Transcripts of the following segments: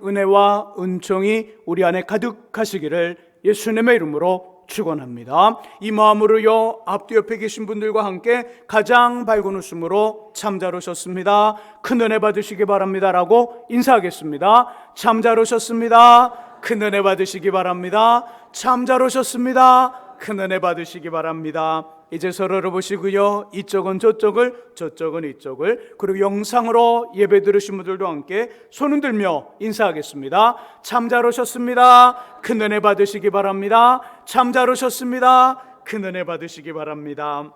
은혜와 은총이 우리 안에 가득하시기를 예수님의 이름으로 축원합니다. 이 마음으로요, 앞뒤 옆에 계신 분들과 함께 가장 밝은 웃음으로 참 잘 오셨습니다, 큰 은혜 받으시기 바랍니다 라고 인사하겠습니다. 참 잘 오셨습니다, 큰 은혜 받으시기 바랍니다. 참 잘 오셨습니다, 큰 은혜 받으시기 바랍니다. 이제 서로를 보시고요, 이쪽은 저쪽을, 저쪽은 이쪽을, 그리고 영상으로 예배 들으신 분들도 함께 손을 들며 인사하겠습니다. 참 잘 오셨습니다, 큰 은혜 받으시기 바랍니다. 참 잘 오셨습니다, 큰 은혜 받으시기 바랍니다.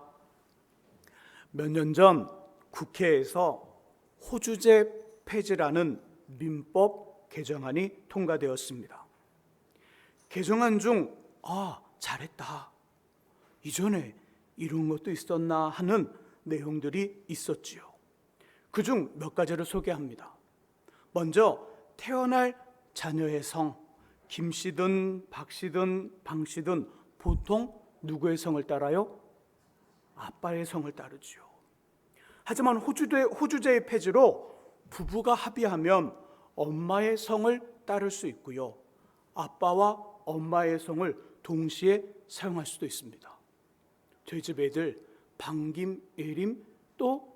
몇 년 전 국회에서 호주제 폐지라는 민법 개정안이 통과되었습니다. 개정안 중 잘했다, 이전에 이런 것도 있었나 하는 내용들이 있었지요. 그중 몇 가지를 소개합니다. 먼저 태어날 자녀의 성, 김씨든 박씨든 방씨든 보통 누구의 성을 따라요? 아빠의 성을 따르지요. 하지만 호주제의 폐지로 부부가 합의하면 엄마의 성을 따를 수 있고요, 아빠와 엄마의 성을 동시에 사용할 수도 있습니다. 저희 집 애들 방김, 예림, 또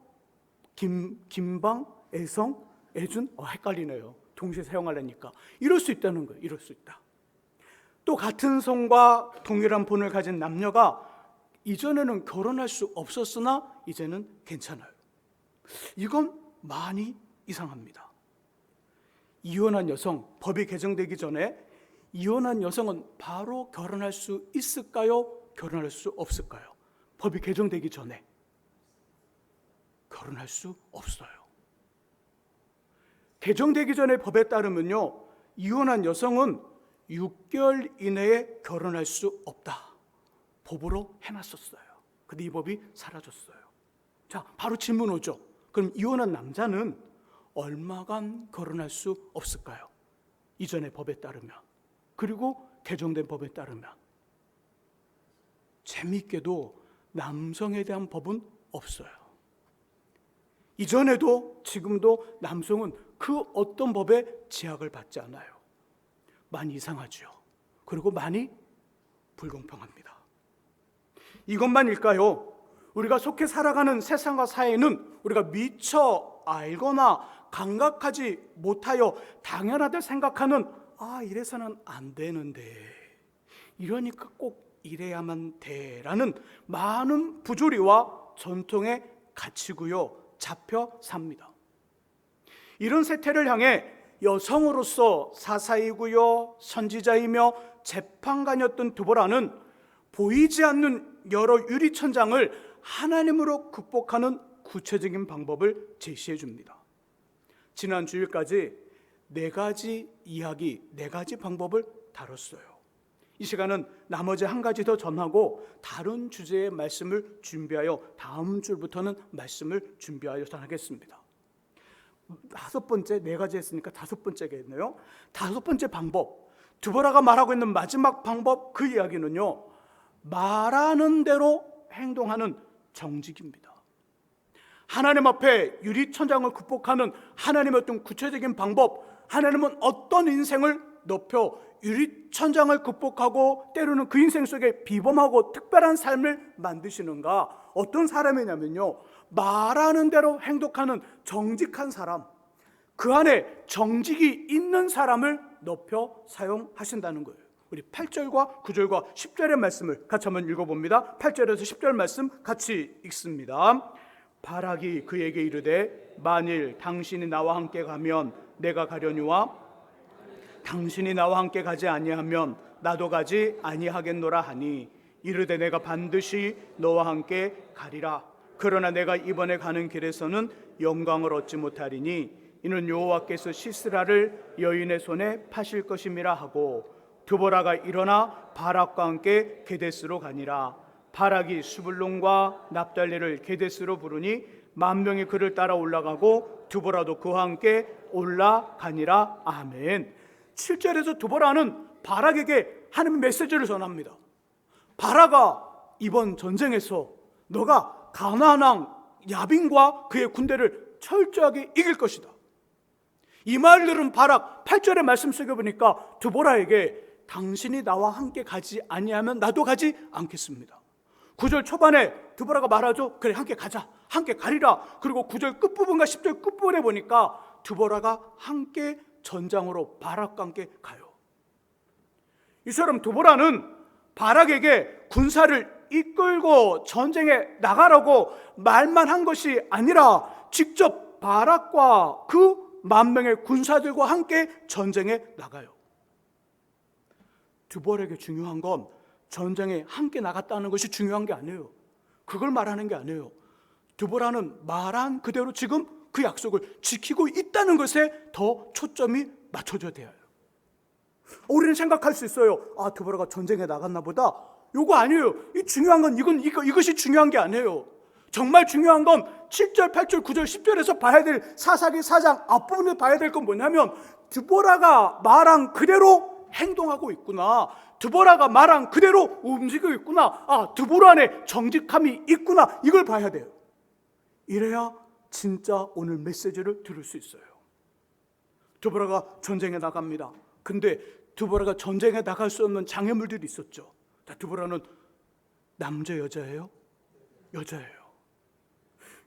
김방, 애성, 애준, 헷갈리네요. 동시에 사용하려니까. 이럴 수 있다는 거예요. 이럴 수 있다. 또 같은 성과 동일한 본을 가진 남녀가 이전에는 결혼할 수 없었으나 이제는 괜찮아요. 이건 많이 이상합니다. 이혼한 여성, 법이 개정되기 전에 이혼한 여성은 바로 결혼할 수 있을까요? 결혼할 수 없을까요? 법이 개정되기 전에 결혼할 수 없어요. 개정되기 전에 법에 따르면요, 이혼한 여성은 6개월 이내에 결혼할 수 없다, 법으로 해놨었어요. 근데 이 법이 사라졌어요. 자, 바로 질문 오죠. 그럼 이혼한 남자는 얼마간 결혼할 수 없을까요? 이전의 법에 따르면, 그리고 개정된 법에 따르면. 재미있게도 남성에 대한 법은 없어요. 이전에도 지금도 남성은 그 어떤 법에 제약을 받지 않아요. 많이 이상하죠. 그리고 많이 불공평합니다. 이것만일까요? 우리가 속해 살아가는 세상과 사회는 우리가 미처 알거나 감각하지 못하여 당연하다 생각하는 이래서는 안 되는데, 이러니까 꼭 이래야만 돼라는 많은 부조리와 전통에 갇히고요, 잡혀 삽니다. 이런 세태를 향해 여성으로서 사사이고요, 선지자이며 재판관이었던 드보라는 보이지 않는 여러 유리천장을 하나님으로 극복하는 구체적인 방법을 제시해 줍니다. 지난 주일까지 4가지 이야기, 4가지 방법을 다뤘어요. 이 시간은 나머지 한 가지 더 전하고 다른 주제의 말씀을 준비하여 다음 주부터는 말씀을 준비하여 전하겠습니다. 5번째, 4가지 했으니까 5번째겠네요. 5번째 방법, 드보라가 말하고 있는 마지막 방법, 그 이야기는요, 말하는 대로 행동하는 정직입니다. 하나님 앞에 유리천장을 극복하는 하나님의 어떤 구체적인 방법, 하나님은 어떤 인생을 높여 유리천장을 극복하고 때로는 그 인생 속에 비범하고 특별한 삶을 만드시는가? 어떤 사람이냐면요, 말하는 대로 행동하는 정직한 사람, 그 안에 정직이 있는 사람을 높여 사용하신다는 거예요. 우리 8절과 9절과 10절의 말씀을 같이 한번 읽어봅니다. 8절에서 10절 말씀 같이 읽습니다. 바락이 그에게 이르되 만일 당신이 나와 함께 가면 내가 가려니와 당신이 나와 함께 가지 아니하면 나도 가지 아니하겠노라 하니 이르되 내가 반드시 너와 함께 가리라. 그러나 내가 이번에 가는 길에서는 영광을 얻지 못하리니 이는 여호와께서 시스라를 여인의 손에 파실 것임이라 하고 드보라가 일어나 바락과 함께 게데스로 가니라. 바락이 수불론과 납달리를 게데스로 부르니 10,000명이 그를 따라 올라가고 드보라도 그와 함께 올라가니라. 아멘. 7절에서 드보라는 바락에게 하나님의 메시지를 전합니다. 바락아, 이번 전쟁에서 너가 가나안 왕 야빈과 그의 군대를 철저하게 이길 것이다. 이 말을 들은 바락 8절의 말씀 속에 보니까 드보라에게 당신이 나와 함께 가지 아니하면 나도 가지 않겠습니다. 9절 초반에 드보라가 말하죠. 그래, 함께 가자, 함께 가리라. 그리고 9절 끝부분과 10절 끝부분에 보니까 드보라가 함께 전장으로 바락과 함께 가요. 이처럼 드보라는 바락에게 군사를 이끌고 전쟁에 나가라고 말만 한 것이 아니라 직접 바락과 그 10,000명의 군사들과 함께 전쟁에 나가요. 드보라에게 중요한 건 전쟁에 함께 나갔다는 것이 중요한 게 아니에요. 그걸 말하는 게 아니에요. 드보라는 말한 그대로 지금 그 약속을 지키고 있다는 것에 더 초점이 맞춰져야 돼요. 우리는 생각할 수 있어요. 아, 드보라가 전쟁에 나갔나 보다. 이거 아니에요. 이 중요한 건 이것이 중요한 게 아니에요. 정말 중요한 건 7절, 8절, 9절, 10절에서 봐야 될 사사기 4장 앞부분에 봐야 될 건 뭐냐면 드보라가 말한 그대로 행동하고 있구나. 드보라가 말한 그대로 움직이고 있구나. 아, 드보라 안에 정직함이 있구나. 이걸 봐야 돼요. 이래야 진짜 오늘 메시지를 들을 수 있어요. 드보라가 전쟁에 나갑니다. 근데 드보라가 전쟁에 나갈 수 없는 장애물들이 있었죠. 드보라는 남자 여자예요? 여자예요.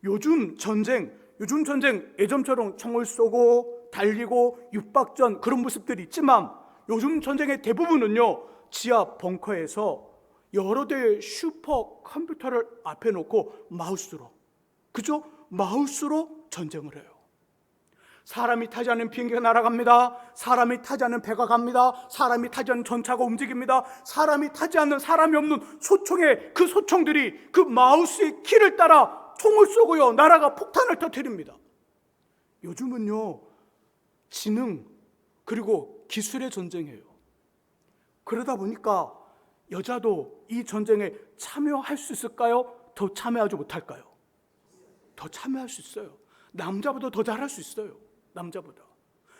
요즘 전쟁 예전처럼 총을 쏘고 달리고 육박전 그런 모습들이 있지만 요즘 전쟁의 대부분은요, 지하 벙커에서 여러 대의 슈퍼 컴퓨터를 앞에 놓고 마우스로 전쟁을 해요. 사람이 타지 않는 비행기가 날아갑니다. 사람이 타지 않는 배가 갑니다. 사람이 타지 않는 전차가 움직입니다. 사람이 타지 않는, 사람이 없는 소총의 그 소총들이 그 마우스의 키를 따라 총을 쏘고요, 나라가 폭탄을 터뜨립니다. 요즘은요, 지능 그리고 기술의 전쟁이에요. 그러다 보니까 여자도 이 전쟁에 참여할 수 있을까요? 더 참여하지 못할까요? 더 참여할 수 있어요. 남자보다 더 잘할 수 있어요. 남자보다.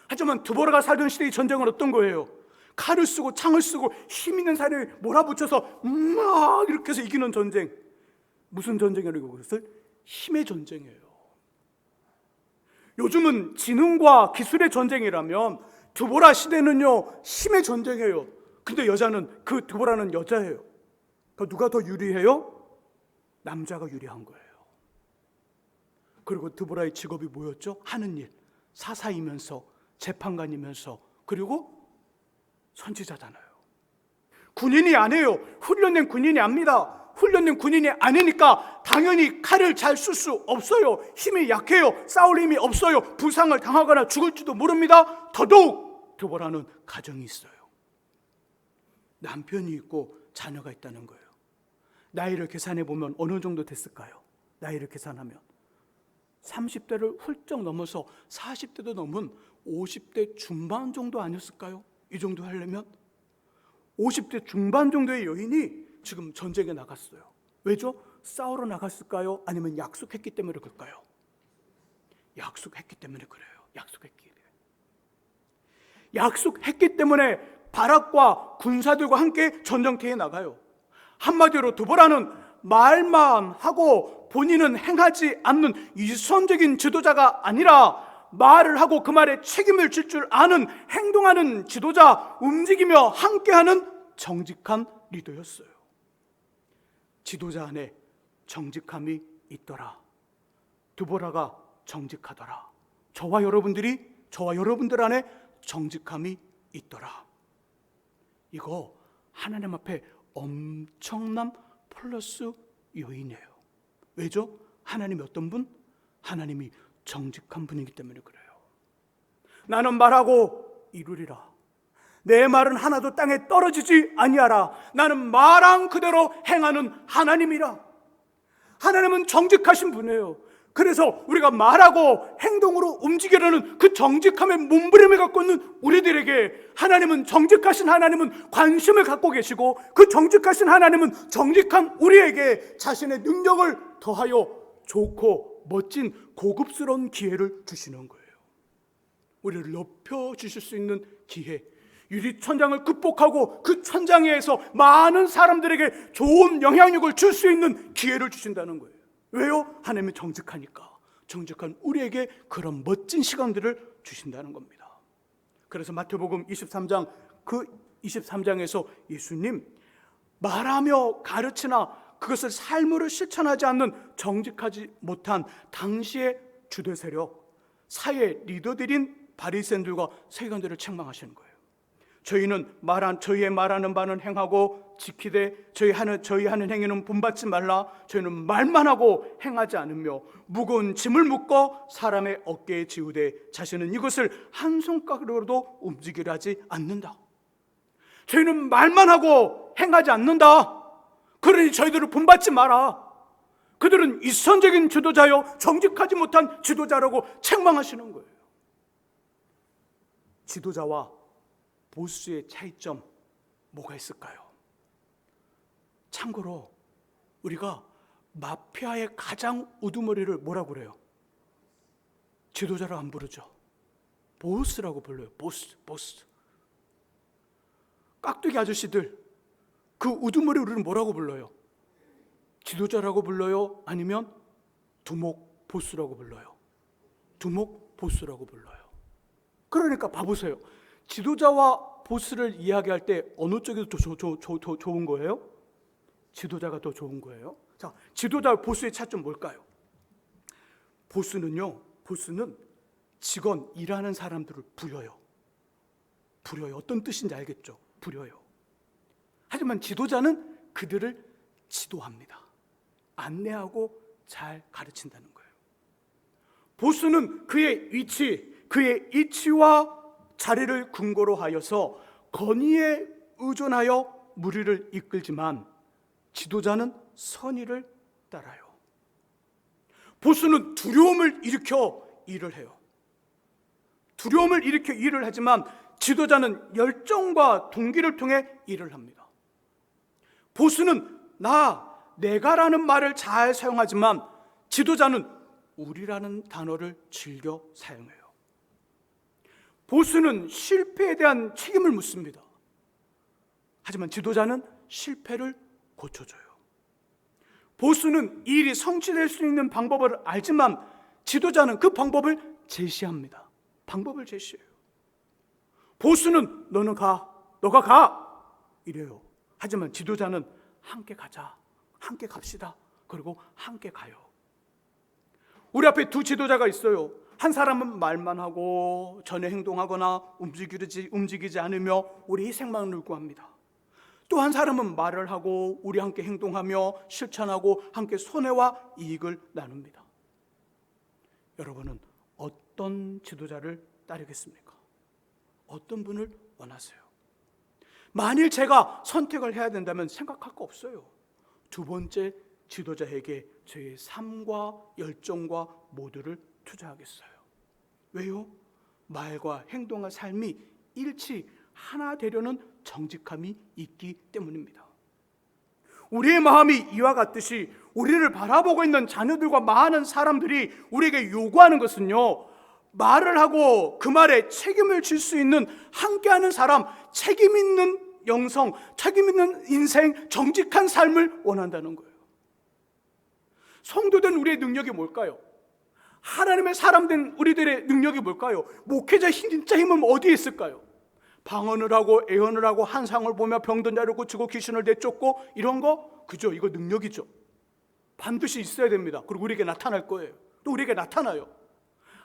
하지만 드보라가 살던 시대의 전쟁은 어떤 거예요? 칼을 쓰고 창을 쓰고 힘 있는 사람이 몰아붙여서 막 이렇게 해서 이기는 전쟁. 무슨 전쟁이라고 그랬어요? 힘의 전쟁이에요. 요즘은 지능과 기술의 전쟁이라면 드보라 시대는요, 힘의 전쟁이에요. 근데 그 드보라는 여자예요. 그러니까 누가 더 유리해요? 남자가 유리한 거예요. 그리고 드보라의 직업이 뭐였죠? 하는 일. 사사이면서 재판관이면서 그리고 선지자잖아요. 군인이 아니에요. 훈련된 군인이 압니다. 훈련된 군인이 아니니까 당연히 칼을 잘 쓸 수 없어요. 힘이 약해요. 싸울 힘이 없어요. 부상을 당하거나 죽을지도 모릅니다. 더더욱 드보라는 가정이 있어요. 남편이 있고 자녀가 있다는 거예요. 나이를 계산해 보면 어느 정도 됐을까요? 나이를 계산하면 30대를 훌쩍 넘어서 40대도 넘은 50대 중반 정도 아니었을까요? 이 정도 하려면 50대 중반 정도의 여인이 지금 전쟁에 나갔어요. 왜죠? 싸우러 나갔을까요? 아니면 약속했기 때문에 그럴까요? 약속했기 때문에 그래요. 약속했기 때문에 바락과 군사들과 함께 전쟁터에 나가요. 한마디로 드보라는 말만 하고 본인은 행하지 않는 위선적인 지도자가 아니라 말을 하고 그 말에 책임을 질 줄 아는 행동하는 지도자, 움직이며 함께하는 정직한 리더였어요. 지도자 안에 정직함이 있더라. 드보라가 정직하더라. 저와 여러분들 안에 정직함이 있더라. 이거 하나님 앞에 엄청난 플러스 요인이에요. 왜죠? 하나님이 어떤 분? 하나님이 정직한 분이기 때문에 그래요. 나는 말하고 이루리라. 내 말은 하나도 땅에 떨어지지 아니하라. 나는 말한 그대로 행하는 하나님이라. 하나님은 정직하신 분이에요. 그래서 우리가 말하고 행동으로 움직이려는 그 정직함의 몸부림을 갖고 있는 우리들에게 하나님은, 정직하신 하나님은 관심을 갖고 계시고, 그 정직하신 하나님은 정직한 우리에게 자신의 능력을 더하여 좋고 멋진 고급스러운 기회를 주시는 거예요. 우리를 높여주실 수 있는 기회, 유리천장을 극복하고 그 천장에서 많은 사람들에게 좋은 영향력을 줄 수 있는 기회를 주신다는 거예요. 왜요? 하나님이 정직하니까. 정직한 우리에게 그런 멋진 시간들을 주신다는 겁니다. 그래서 마태복음 23장 그 23장에서 예수님 말하며 가르치나 그것을 삶으로 실천하지 않는 정직하지 못한 당시의 주도 세력, 사회 리더들인 바리새인들과 세관들을 책망하시는 거예요. 저희의 말하는 바는 행하고 지키되 저희 하는 행위는 본받지 말라. 저희는 말만 하고 행하지 않으며 무거운 짐을 묶어 사람의 어깨에 지우되 자신은 이것을 한 손가락으로도 움직이려 하지 않는다. 저희는 말만 하고 행하지 않는다. 그러니 저희들을 본받지 마라. 그들은 이선적인 지도자요 정직하지 못한 지도자라고 책망하시는 거예요. 지도자와 보스의 차이점 뭐가 있을까요? 참고로 우리가 마피아의 가장 우두머리를 뭐라고 그래요? 지도자라고 안 부르죠. 보스라고 불러요. 보스. 깍두기 아저씨들 그 우두머리 우리는 뭐라고 불러요? 지도자라고 불러요? 아니면 두목 보스라고 불러요? 두목 보스라고 불러요. 그러니까 봐보세요. 지도자와 보스를 이야기할 때 어느 쪽이 더 좋은 거예요? 지도자가 더 좋은 거예요. 자, 지도자와 보스의 차이점 뭘까요? 보스는 직원, 일하는 사람들을 부려요. 어떤 뜻인지 알겠죠? 부려요. 하지만 지도자는 그들을 지도합니다. 안내하고 잘 가르친다는 거예요. 보스는 그의 위치와 자리를 근거로 하여서 권위에 의존하여 무리를 이끌지만 지도자는 선의를 따라요. 보스는 두려움을 일으켜 일을 해요. 두려움을 일으켜 일을 하지만 지도자는 열정과 동기를 통해 일을 합니다. 보스는 내가라는 말을 잘 사용하지만 지도자는 우리라는 단어를 즐겨 사용해요. 보스는 실패에 대한 책임을 묻습니다. 하지만 지도자는 실패를 고쳐줘요. 보스는 일이 성취될 수 있는 방법을 알지만 지도자는 그 방법을 제시합니다. 방법을 제시해요. 보스는 너가 가 이래요. 하지만 지도자는 함께 가자, 함께 갑시다. 그리고 함께 가요. 우리 앞에 두 지도자가 있어요. 한 사람은 말만 하고 전혀 행동하거나 움직이지 않으며 우리 생명을 구합니다. 또 한 사람은 말을 하고 우리 함께 행동하며 실천하고 함께 손해와 이익을 나눕니다. 여러분은 어떤 지도자를 따르겠습니까? 어떤 분을 원하세요? 만일 제가 선택을 해야 된다면 생각할 거 없어요. 두 번째 지도자에게 저의 삶과 열정과 모두를 투자하겠어요. 왜요? 말과 행동과 삶이 일치 하나 되려는 정직함이 있기 때문입니다. 우리의 마음이 이와 같듯이 우리를 바라보고 있는 자녀들과 많은 사람들이 우리에게 요구하는 것은요, 말을 하고 그 말에 책임을 질 수 있는 함께하는 사람, 책임 있는 영성, 책임 있는 인생, 정직한 삶을 원한다는 거예요. 성도된 우리의 능력이 뭘까요? 하나님의 사람된 우리들의 능력이 뭘까요? 목회자의 진짜 힘은 어디에 있을까요? 방언을 하고 애언을 하고 환상을 보며 병든 자를 고치고 귀신을 내쫓고 이런 거? 그죠? 이거 능력이죠. 반드시 있어야 됩니다. 그리고 우리에게 나타날 거예요. 또 우리에게 나타나요.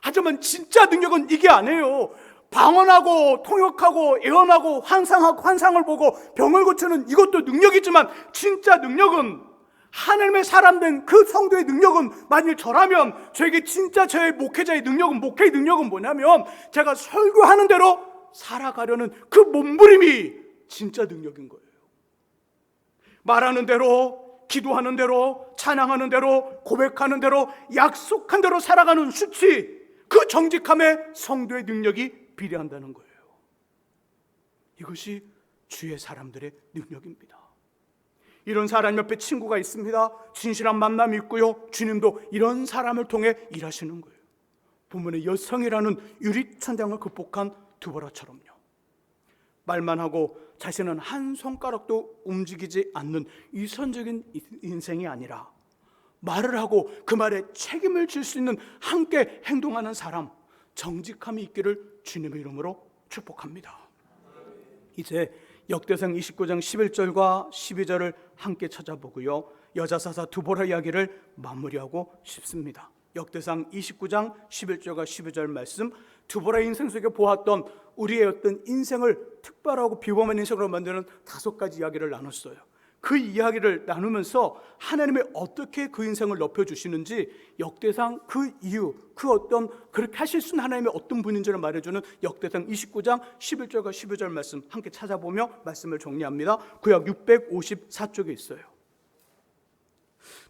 하지만 진짜 능력은 이게 아니에요. 방언하고 통역하고 애언하고 환상을 보고 병을 고치는 이것도 능력이지만 진짜 능력은 하나님의 사람된 그 성도의 능력은 만일 저라면 저에게 진짜 저의 목회의 능력은 뭐냐면 제가 설교하는 대로 살아가려는 그 몸부림이 진짜 능력인 거예요. 말하는 대로, 기도하는 대로, 찬양하는 대로, 고백하는 대로, 약속한 대로 살아가는 수치, 그 정직함에 성도의 능력이 비례한다는 거예요. 이것이 주의 사람들의 능력입니다. 이런 사람 옆에 친구가 있습니다. 진실한 만남이 있고요. 주님도 이런 사람을 통해 일하시는 거예요. 본문의 여성이라는 유리천장을 극복한 두보라처럼요. 말만 하고 자신은 한 손가락도 움직이지 않는 위선적인 인생이 아니라 말을 하고 그 말에 책임을 질 수 있는 함께 행동하는 사람, 정직함이 있기를 주님의 이름으로 축복합니다. 이제 역대상 29장 11절과 12절을 함께 찾아보고요, 여자사사 두보라 이야기를 마무리하고 싶습니다. 역대상 29장 11절과 12절 말씀, 두보라의 인생 속에 보았던 우리의 어떤 인생을 특별하고 비범한 인생으로 만드는 5가지 이야기를 나눴어요. 그 이야기를 나누면서 하나님이 어떻게 그 인생을 높여주시는지, 역대상 그 이유, 그 어떤 그렇게 하실 수 있는 하나님의 어떤 분인지를 말해주는 역대상 29장 11절과 12절 말씀 함께 찾아보며 말씀을 정리합니다. 구약 654쪽에 있어요.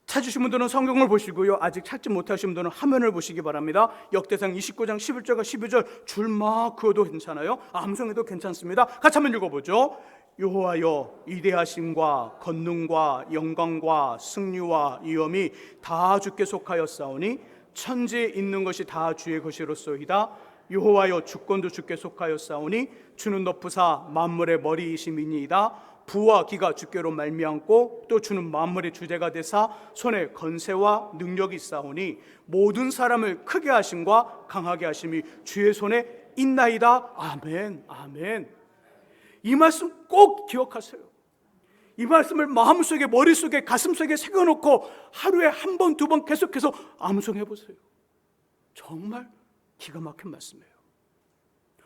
찾으신 분들은 성경을 보시고요, 아직 찾지 못하신 분들은 화면을 보시기 바랍니다. 역대상 29장 11절과 12절 줄막 그어도 괜찮아요, 암송해도 괜찮습니다. 같이 한번 읽어보죠. 여호와여, 위대하심과 권능과 영광과 승리와 위엄이 다 주께 속하였사오니 천지에 있는 것이 다 주의 것이로소이다. 여호와여, 주권도 주께 속하였사오니 주는 높으사 만물의 머리이심이니이다. 부와 기가 주께로 말미암고 또 주는 만물의 주제가 되사 손에 건세와 능력이 있사오니 모든 사람을 크게 하심과 강하게 하심이 주의 손에 있나이다. 아멘, 아멘. 이 말씀 꼭 기억하세요. 이 말씀을 마음속에, 머릿속에, 가슴속에 새겨놓고 하루에 한 번, 두 번 계속해서 암송해 보세요. 정말 기가 막힌 말씀이에요.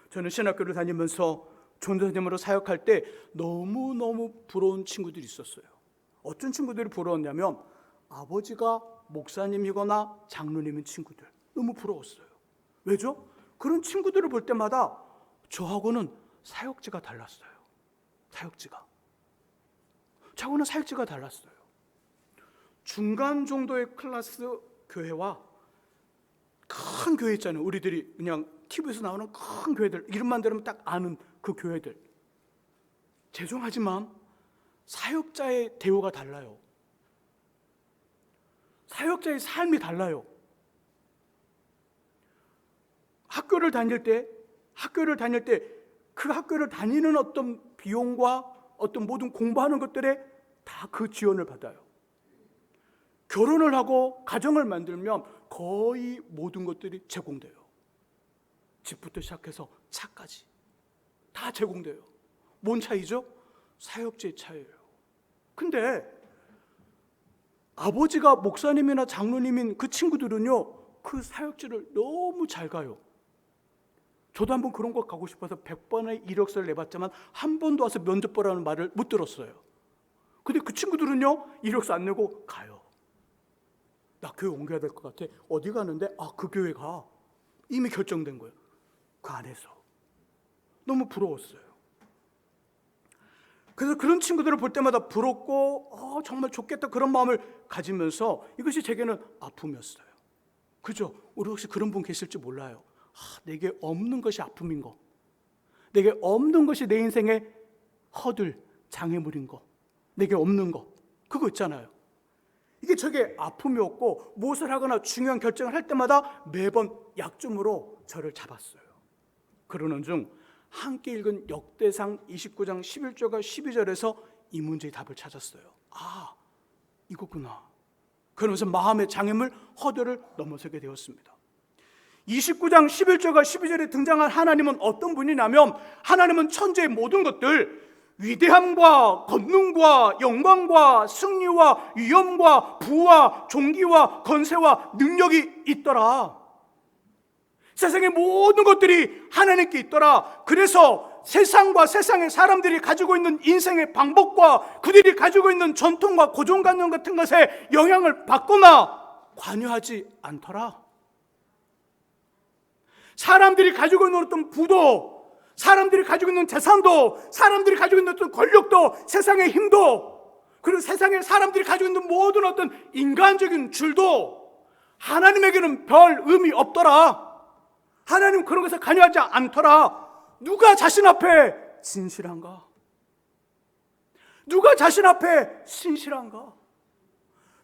저는 신학교를 다니면서 전도사님으로 사역할 때 너무너무 부러운 친구들이 있었어요. 어떤 친구들이 부러웠냐면 아버지가 목사님이거나 장로님인 친구들, 너무 부러웠어요. 왜죠? 그런 친구들을 볼 때마다 저하고는 사역지가 달랐어요. 저하고는 사역지가 달랐어요. 중간 정도의 클래스 교회와 큰 교회 있잖아요. 우리들이 그냥 TV에서 나오는 큰 교회들, 이름만 들으면 딱 아는 그 교회들. 죄송하지만 사역자의 대우가 달라요. 사역자의 삶이 달라요. 학교를 다닐 때 그 학교를 다니는 어떤 비용과 어떤 모든 공부하는 것들에 다 그 지원을 받아요. 결혼을 하고 가정을 만들면 거의 모든 것들이 제공돼요. 집부터 시작해서 차까지 다 제공돼요. 뭔 차이죠? 사역제의 차이예요. 근데 아버지가 목사님이나 장로님인 그 친구들은요, 그 사역지를 너무 잘 가요. 저도 한번 그런 거 가고 싶어서 100번의 이력서를 내봤지만 한 번도 와서 면접 보라는 말을 못 들었어요. 근데 그 친구들은요, 이력서 안 내고 가요. 나 교회 옮겨야 될 것 같아. 어디 가는데? 그 교회 가. 이미 결정된 거예요. 그 안에서. 너무 부러웠어요. 그래서 그런 친구들을 볼 때마다 부럽고 정말 좋겠다, 그런 마음을 가지면서 이것이 제게는 아픔이었어요. 그죠? 우리 혹시 그런 분 계실지 몰라요. 내게 없는 것이 아픔인 거, 내게 없는 것이 내 인생의 허들, 장애물인 거, 내게 없는 거, 그거 있잖아요. 이게 저게 아픔이었고, 무엇을 하거나 중요한 결정을 할 때마다 매번 약점으로 저를 잡았어요. 그러는 중 함께 읽은 역대상 29장 11절과 12절에서 이 문제의 답을 찾았어요. 이거구나. 그러면서 마음의 장애물, 허들을 넘어서게 되었습니다. 29장 11절과 12절에 등장한 하나님은 어떤 분이냐면, 하나님은 천지의 모든 것들, 위대함과 권능과 영광과 승리와 위엄과 부와 존귀와 건세와 능력이 있더라. 세상의 모든 것들이 하나님께 있더라. 그래서 세상과 세상의 사람들이 가지고 있는 인생의 방법과 그들이 가지고 있는 전통과 고정관념 같은 것에 영향을 받거나 관여하지 않더라. 사람들이 가지고 있는 어떤 부도, 사람들이 가지고 있는 재산도, 사람들이 가지고 있는 어떤 권력도, 세상의 힘도, 그리고 세상에 사람들이 가지고 있는 모든 어떤 인간적인 줄도 하나님에게는 별 의미 없더라. 하나님은 그런 것에 관여하지 않더라. 누가 자신 앞에 진실한가? 누가 자신 앞에 신실한가?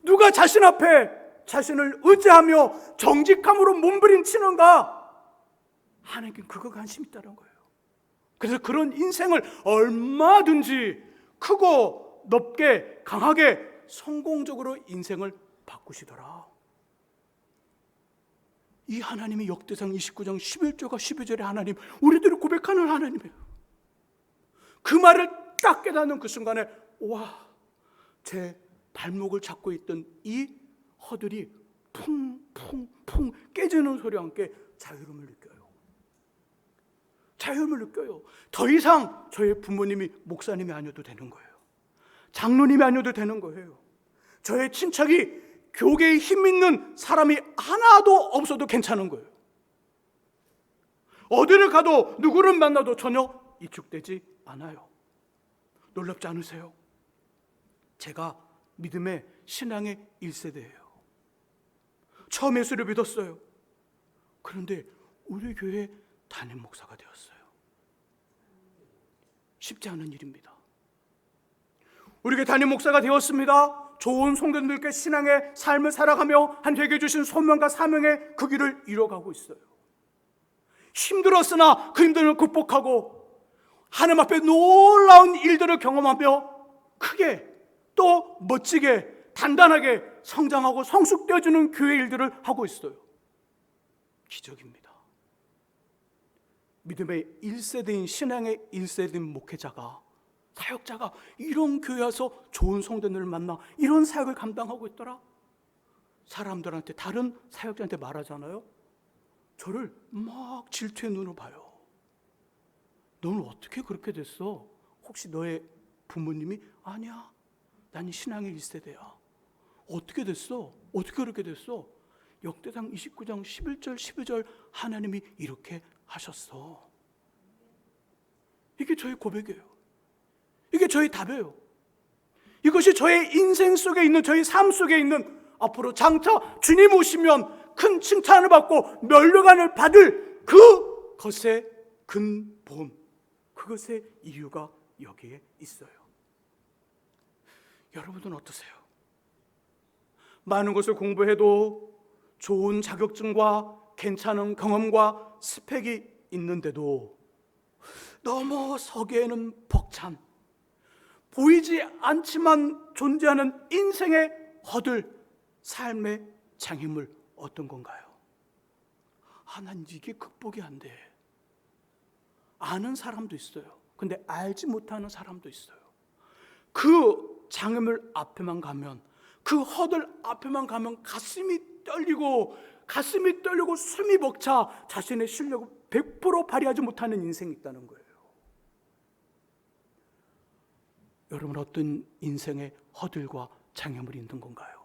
누가 자신 앞에 자신을 의지하며 정직함으로 몸부림치는가? 하나님께는 그거 관심 있다는 거예요. 그래서 그런 인생을 얼마든지 크고 높게 강하게 성공적으로 인생을 바꾸시더라. 이 하나님이 역대상 29장 11절과 12절의 하나님, 우리들이 고백하는 하나님이에요. 그 말을 딱 깨닫는 그 순간에 와, 제 발목을 잡고 있던 이 허들이 쿵쿵쿵 깨지는 소리와 함께 자유로움을 느껴요. 자유로움을 느껴요. 더 이상 저의 부모님이 목사님이 아니어도 되는 거예요. 장로님이 아니어도 되는 거예요. 저의 친척이 교계에 힘 있는 사람이 하나도 없어도 괜찮은 거예요. 어디를 가도 누구를 만나도 전혀 이축되지 않아요. 놀랍지 않으세요? 제가 믿음의 신앙의 1세대예요. 처음 예수를 믿었어요. 그런데 우리 교회 담임 목사가 되었어요. 쉽지 않은 일입니다. 우리 교회 담임 목사가 되었습니다. 좋은 성도들께 신앙의 삶을 살아가며 한 회개 주신 소명과 사명의 그 길을 이뤄가고 있어요. 힘들었으나 그 힘듦을 극복하고 하나님 앞에 놀라운 일들을 경험하며 크게 또 멋지게 단단하게 성장하고 성숙되어지는 교회 일들을 하고 있어요. 기적입니다. 믿음의 1세대인 신앙의 1세대인 목회자가, 사역자가 이런 교회 와서 좋은 성도들을 만나 이런 사역을 감당하고 있더라. 사람들한테, 다른 사역자한테 말하잖아요. 저를 막 질투의 눈으로 봐요. 너는 어떻게 그렇게 됐어? 혹시 너의 부모님이? 아니야, 난 신앙의 1세대야. 어떻게 됐어? 어떻게 그렇게 됐어? 역대상 29장 11절 12절 하나님이 이렇게 하셨어. 이게 저의 고백이에요. 이게 저의 답이에요. 이것이 저의 인생 속에 있는, 저의 삶 속에 있는, 앞으로 장차 주님 오시면 큰 칭찬을 받고 면류관을 받을 그것의 근본, 그것의 이유가 여기에 있어요. 여러분은 어떠세요? 많은 것을 공부해도 좋은 자격증과 괜찮은 경험과 스펙이 있는데도 너무 서기에는 벅찬, 보이지 않지만 존재하는 인생의 허들, 삶의 장애물 어떤 건가요? 난 이게 극복이 안 돼. 아는 사람도 있어요. 근데 알지 못하는 사람도 있어요. 그 장애물 앞에만 가면, 그 허들 앞에만 가면 가슴이 떨리고 숨이 벅차 자신의 실력을 100% 발휘하지 못하는 인생이 있다는 거예요. 여러분, 어떤 인생의 허들과 장애물이 있는 건가요?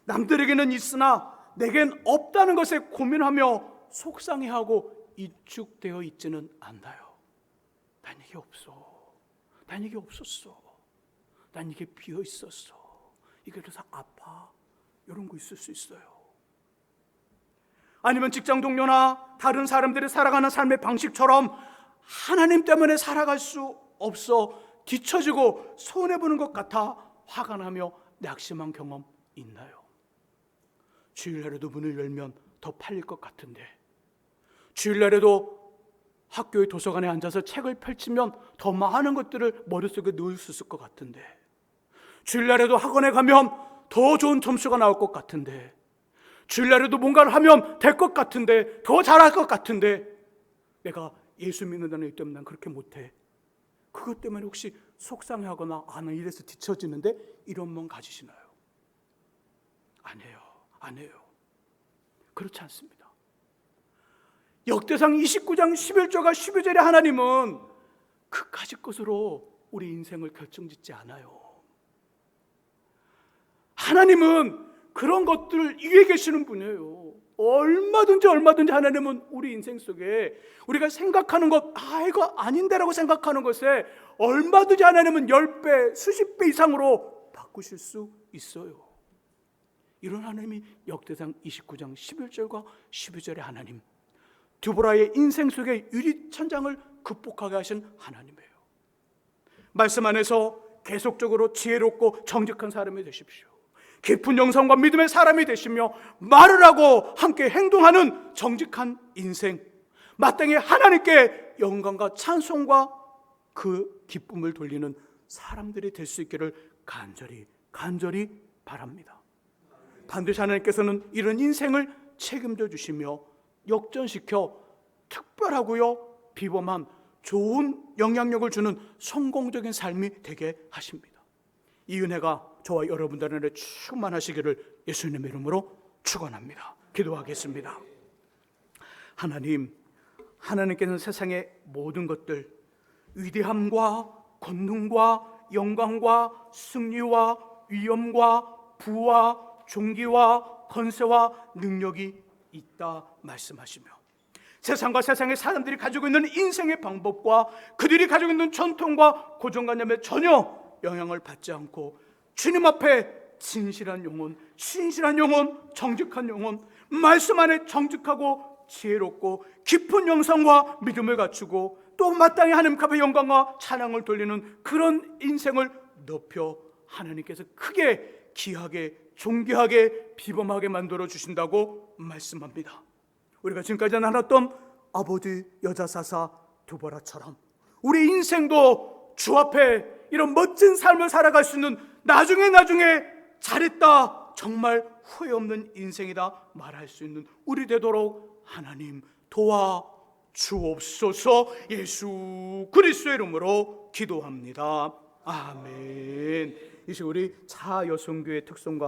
남들에게는 있으나 내겐 없다는 것에 고민하며 속상해하고 이축되어 있지는 않나요? 난 이게 없어. 난 이게 없었어. 난 이게 비어 있었어. 이게 그래서 아파. 이런 거 있을 수 있어요. 아니면 직장 동료나 다른 사람들이 살아가는 삶의 방식처럼 하나님 때문에 살아갈 수 없어 뒤처지고 손해보는 것 같아 화가 나며 낙심한 경험 있나요? 주일날에도 문을 열면 더 팔릴 것 같은데, 주일날에도 학교의 도서관에 앉아서 책을 펼치면 더 많은 것들을 머릿속에 넣을 수 있을 것 같은데, 주일날에도 학원에 가면 더 좋은 점수가 나올 것 같은데, 주일날에도 뭔가를 하면 될 것 같은데, 더 잘할 것 같은데, 내가 예수 믿는다는 일 때문에 난 그렇게 못해. 그것 때문에 혹시 속상해하거나 난 이래서 뒤처지는데 이런 마음 가지시나요? 아니에요. 그렇지 않습니다. 역대상 29장 11절과 12절의 하나님은 그까짓 것으로 우리 인생을 결정짓지 않아요. 하나님은 그런 것들을 이해 계시는 분이에요. 얼마든지 하나님은 우리 인생 속에 우리가 생각하는 것, 이거 아닌데라고 생각하는 것에 얼마든지 하나님은 10배, 수십 배 이상으로 바꾸실 수 있어요. 이런 하나님이 역대상 29장 11절과 12절의 하나님, 드보라의 인생 속에 유리천장을 극복하게 하신 하나님이에요. 말씀 안에서 계속적으로 지혜롭고 정직한 사람이 되십시오. 깊은 영성과 믿음의 사람이 되시며 말을 하고 함께 행동하는 정직한 인생, 마땅히 하나님께 영광과 찬송과 그 기쁨을 돌리는 사람들이 될 수 있기를 간절히 바랍니다. 반드시 하나님께서는 이런 인생을 책임져 주시며 역전시켜 특별하고요 비범한 좋은 영향력을 주는 성공적인 삶이 되게 하십니다. 이 은혜가 저와 여러분들에게 충만하시기를 예수님의 이름으로 축원합니다. 기도하겠습니다. 하나님께서는 세상의 모든 것들, 위대함과 권능과 영광과 승리와 위엄과 부와 존귀와 권세와 능력이 있다 말씀하시며, 세상과 세상의 사람들이 가지고 있는 인생의 방법과 그들이 가지고 있는 전통과 고정관념에 전혀 영향을 받지 않고 주님 앞에 진실한 영혼, 신실한 영혼, 정직한 영혼, 말씀 안에 정직하고 지혜롭고 깊은 영성과 믿음을 갖추고 또 마땅히 하나님 앞에 영광과 찬양을 돌리는 그런 인생을 높여 하나님께서 크게 귀하게 존귀하게 비범하게 만들어 주신다고 말씀합니다. 우리가 지금까지 나눴던 아버지 여자사사 두보라처럼 우리 인생도 주 앞에 이런 멋진 삶을 살아갈 수 있는 나중에 잘했다, 정말 후회 없는 인생이다 말할 수 있는 우리 되도록 하나님 도와주옵소서. 예수 그리스도의 이름으로 기도합니다. 아멘. 이제 우리 차여성교의 특성과